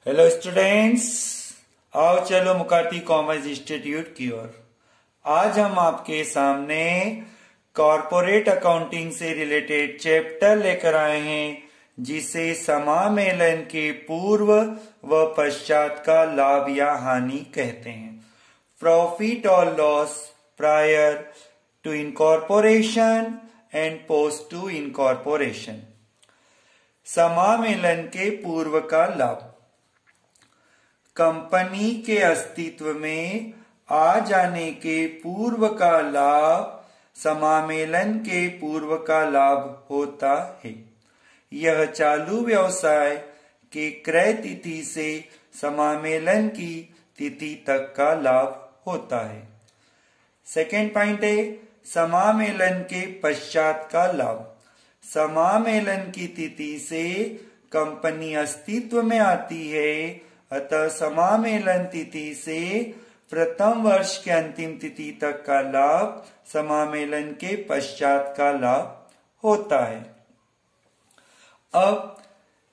Hello students, आओ चलो Mukati commerce institute की ओर। आज हम आपके सामने कॉरपोरेट अकाउंटिंग से रिलेटेड चैप्टर लेकर आए हैं, जिसे समामेलन के पूर्व व पश्चात का लाभ या हानि कहते हैं। प्रॉफिट और loss prior to incorporation and post to incorporation. समामेलन के पूर्व का लाभ। कंपनी के अस्तित्व में आ जाने के पूर्व का लाभ समामेलन के पूर्व का लाभ होता है। यह चालू व्यवसाय के क्रय तिथि से समामेलन की तिथि तक का लाभ होता है। सेकेंड पॉइंट है समामेलन के पश्चात का लाभ। समामेलन की तिथि से कंपनी अस्तित्व में आती है, अतः समामेलन तिथि से प्रथम वर्ष के अंतिम तिथि तक का लाभ समामेलन के पश्चात का लाभ होता है। अब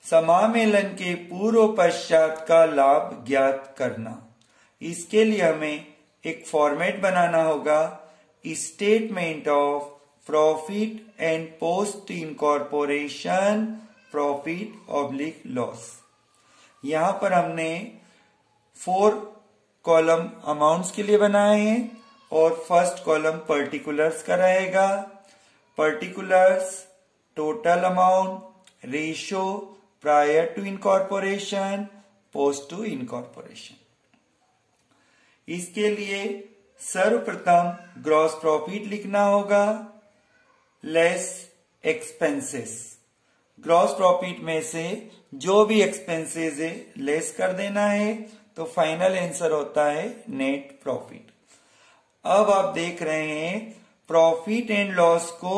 समामेलन के पूर्व पश्चात का लाभ ज्ञात करना। इसके लिए हमें एक फॉर्मेट बनाना होगा। Statement of profit and post incorporation profit oblique loss. यहां पर हमने 4 कॉलम अमाउंट्स के लिए बनाए हैं और फर्स्ट कॉलम पर्टिकुलर्स का रहेगा। Particulars total amount, ratio prior to incorporation, post to incorporation. इसके लिए सर्वप्रथम ग्रॉस प्रॉफिट लिखना होगा लेस एक्सपेंसेस। ग्रॉस प्रॉफिट में से जो भी एक्सपेंसेस है लेस कर देना है, तो फाइनल आंसर होता है नेट प्रॉफिट। अब आप देख रहे हैं प्रॉफिट एंड लॉस को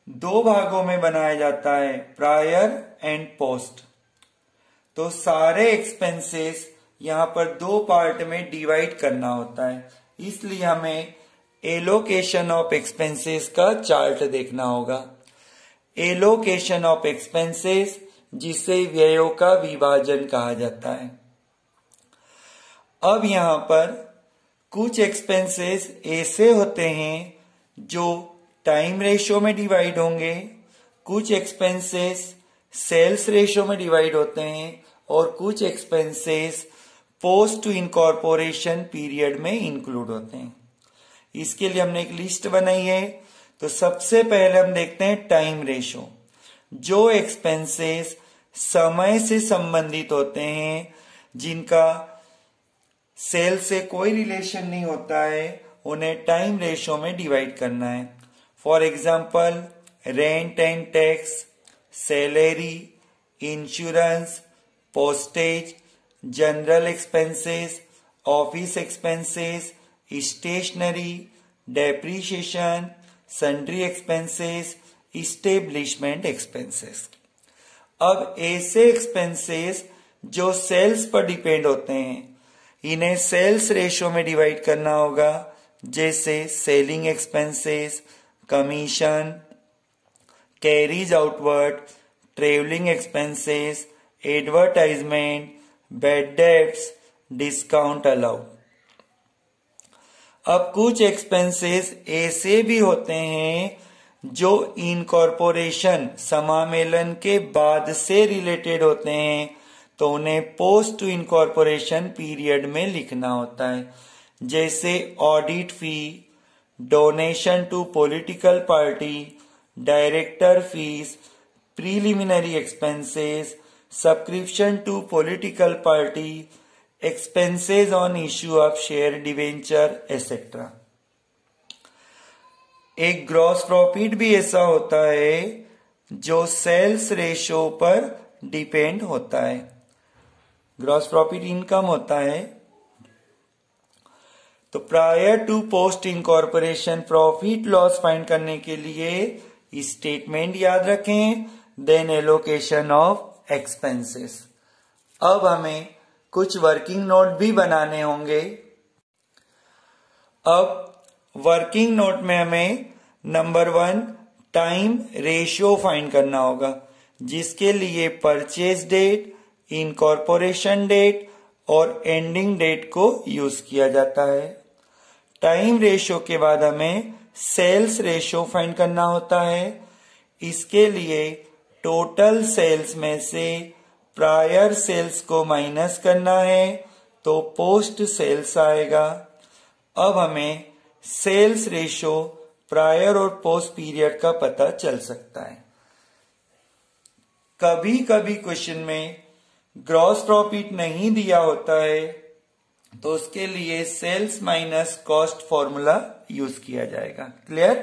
2 भागों में बनाया जाता है, प्रायर एंड पोस्ट। तो सारे एक्सपेंसेस यहां पर 2 पार्ट में डिवाइड करना होता है, इसलिए हमें एलोकेशन ऑफ एक्सपेंसेस का चार्ट देखना होगा। एलोकेशन ऑफ एक्सपेंसेस, जिसे व्ययों का विभाजन कहा जाता है। अब यहां पर कुछ एक्सपेंसेस ऐसे होते हैं जो टाइम रेशो में डिवाइड होंगे, कुछ एक्सपेंसेस सेल्स रेशो में डिवाइड होते हैं और कुछ expenses post to incorporation period में इंक्लूड होते हैं। इसके लिए हमने एक लिस्ट बनाई है। तो सबसे पहले हम देखते हैं टाइम रेशो। जो एक्सपेंसेस समय से संबंधित होते हैं, जिनका सेल से कोई रिलेशन नहीं होता है, उन्हें टाइम रेशो में डिवाइड करना है। For example rent and tax, salary, insurance, postage, general expenses, office expenses, stationery, depreciation, sundry expenses, establishment expenses. अब ऐसे एक्सपेंसेस जो सेल्स पर डिपेंड होते हैं, इन्हें सेल्स रेशो में डिवाइड करना होगा, जैसे selling expenses, commission, carries outward, travelling expenses, advertisement, bad debts, discount allowed. अब कुछ एक्सपेंसेस ऐसे भी होते हैं जो इनकॉर्पोरेशन समामेलन के बाद से रिलेटेड होते हैं, तो उन्हें पोस्ट टू इनकॉर्पोरेशन पीरियड में लिखना होता है, जैसे audit fee, donation to political party, director fees, preliminary expenses, subscription to political party, expenses on issue of share debenture etcetera. एक ग्रॉस प्रॉफिट भी ऐसा होता है जो सेल्स रेशो पर डिपेंड होता है। ग्रॉस प्रॉफिट इनकम होता है। तो prior to post incorporation profit loss find करने के लिए स्टेटमेंट याद रखें, देन एलोकेशन ऑफ एक्सपेंसेस। अब हमें कुछ वर्किंग नोट भी बनाने होंगे। अब वर्किंग नोट में हमें नंबर 1 टाइम रेशियो फाइंड करना होगा, जिसके लिए परचेज डेट, इनकॉर्पोरेशन डेट और एंडिंग डेट को यूज किया जाता है। टाइम रेशो के बाद हमें सेल्स रेशो फाइंड करना होता है। इसके लिए टोटल सेल्स में से प्रायर सेल्स को माइनस करना है तो पोस्ट सेल्स आएगा। अब हमें सेल्स रेशो प्रायर और पोस्ट पीरियड का पता चल सकता है। कभी कभी क्वेश्चन में ग्रॉस प्रॉफिट नहीं दिया होता है तो उसके लिए sales minus cost formula use किया जाएगा। क्लियर?